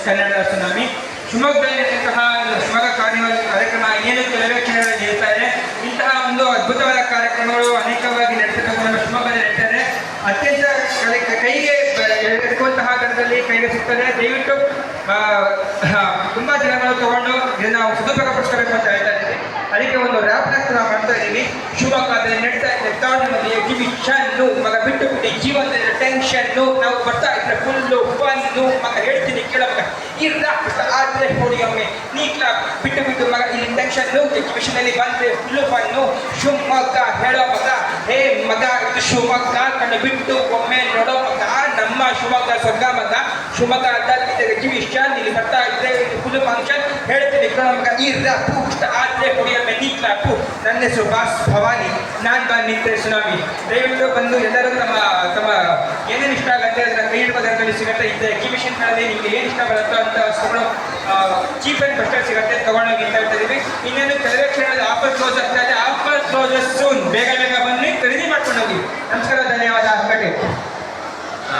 Kannada tsunami. ಶಿವಮೊಗ್ಗದಲ್ಲಿ ಶಿವಮೊಗ್ಗ ಕಾರ್ಯಕ್ರಮ ಏನು ಕೆಲವೇ ಕ್ಷಣಗಳಲ್ಲಿ ಇರ್ತಾರೆ. ಇಂತಹ ಒಂದು ಅದ್ಭುತವಾದ ಕಾರ್ಯಕ್ರಮಗಳು ಅನೇಕವಾಗಿ ನಡೆಸಬೇಕು. ನಮ್ಮ ಶಿವಮೊಗ್ಗದಲ್ಲಿ ನಡೀತಾರೆ. ಅತ್ಯಂತ ಕೈಗೆ ಎಡುವಂತಹ ದರದಲ್ಲಿ ಕೈಗೆ ಸಿಗ್ತದೆ. ದಯವಿಟ್ಟು ತುಂಬ ಜನಗಳು ತಗೊಂಡು ಇದನ್ನು ಸದುಪಯೋಗಪಡಿಸ್ಕೋಬೇಕು ಅಂತ ಹೇಳ್ತಾ ಇದ್ದೀವಿ. ಅದಕ್ಕೆ ಒಂದು ರ್ಯಾಪ್ನ ನಾವು ಮಾಡ್ತಾ ಇದ್ದೀವಿ. ಶಿವಮೊಗ್ಗದಲ್ಲಿ ನಡೀತಾ ಇದ್ದ ಎಕ್ಸಿಬಿಷನ್ನು ಮಗ ಬಿಟ್ಟು ಬಿಟ್ಟು ಜೀವನದ ಟೆನ್ಷನ್ನು ನಾವು ಬರ್ತಾ ಇದ್ರೆ ಫುಲ್ಲು ಫನ್ನು ಮಗ ಹೇಳ್ತೀನಿ ಕೇಳೋವಾಗ ಈ ರಾಷ್ಟ್ರ ಆದರೆ ಹೊಡಿಯೊಮ್ಮೆ ನೀಕ್ಲ ಬಿಟ್ಟು ಬಿಟ್ಟು ಮಗ ಇಲ್ಲಿ ಟೆನ್ಷನ್ನು ಎಕ್ಸಿಬಿಷನಲ್ಲಿ ಬಂದರೆ ಫುಲ್ಲು ಫನ್ನು ಶಿವಮೊಗ್ಗ ಹೇಳೋ ಮಗ ಹೇ ಮಗ ಇದು ಶಿವಮೊಗ್ಗ ಕಣ್ಣು ಬಿಟ್ಟು ಒಮ್ಮೆ ನೋಡೋ ಮಗ ನಮ್ಮ ಶಿವಮೊಗ್ಗ ಸ್ವರ್ಗ ಮಗ ಶಿವಮೊಗ್ಗದಲ್ಲಿ ಎಕ್ಸಿಬಿಷನ್ ಇಲ್ಲಿ ಬರ್ತಾ ಇದ್ರೆ ಫುಲ್ ಫಂಕ್ಷನ್ ಹೇಳ್ತೀನಿ ಕೇಳೋ ಮಗ ಈ ರಾಷ್ಟ್ರ ಆದರೆ ಹೊಡಿಯೊಮ್ಮೆ ನೀಕ್ಲಾಪು. ನನ್ನ ಹೆಸರು ಬಾಸ್ ಭವಾನಿ, ನಾನು ಬಂದು ನಿಂತೆ ಸುನಾಮಿ. ದಯವಿಟ್ಟು ಬಂದು ಎಲ್ಲರೂ ತಮ್ಮ ತಮ್ಮ ಏನೇನು ಇಷ್ಟ ಆಗುತ್ತೆ ಅದರ ಕೈ ಹಿಡಿದ ದರದಲ್ಲಿ ಸಿಗುತ್ತೆ. ಇದು ಎಕ್ಸಿಬಿಷನ್ಗಳಲ್ಲಿ ನಿಮಗೆ ಏನು ಇಷ್ಟ ಬರುತ್ತೋ ಅಂತ ವಸ್ತುಗಳು ಚೀಪ್ ಆ್ಯಂಡ್ ಬೆಸ್ಟಲ್ಲಿ ಸಿಗುತ್ತೆ, ತೊಗೊಂಡೋಗಿ ಅಂತ ಹೇಳ್ತಾ ಇದ್ದೀವಿ. ಇನ್ನೇನು ಕೆಲವೇ ಕ್ಷಣದಲ್ಲಿ ಆಫರ್ ಕ್ಲೋಸ್ ಆಗ್ತಾ ಇದೆ. Offer closes soon. ಬೇಗ ಬೇಗ ಬನ್ನಿ, ಖರೀದಿ ಮಾಡ್ಕೊಂಡು ಹೋಗಿ. ನಮಸ್ಕಾರ.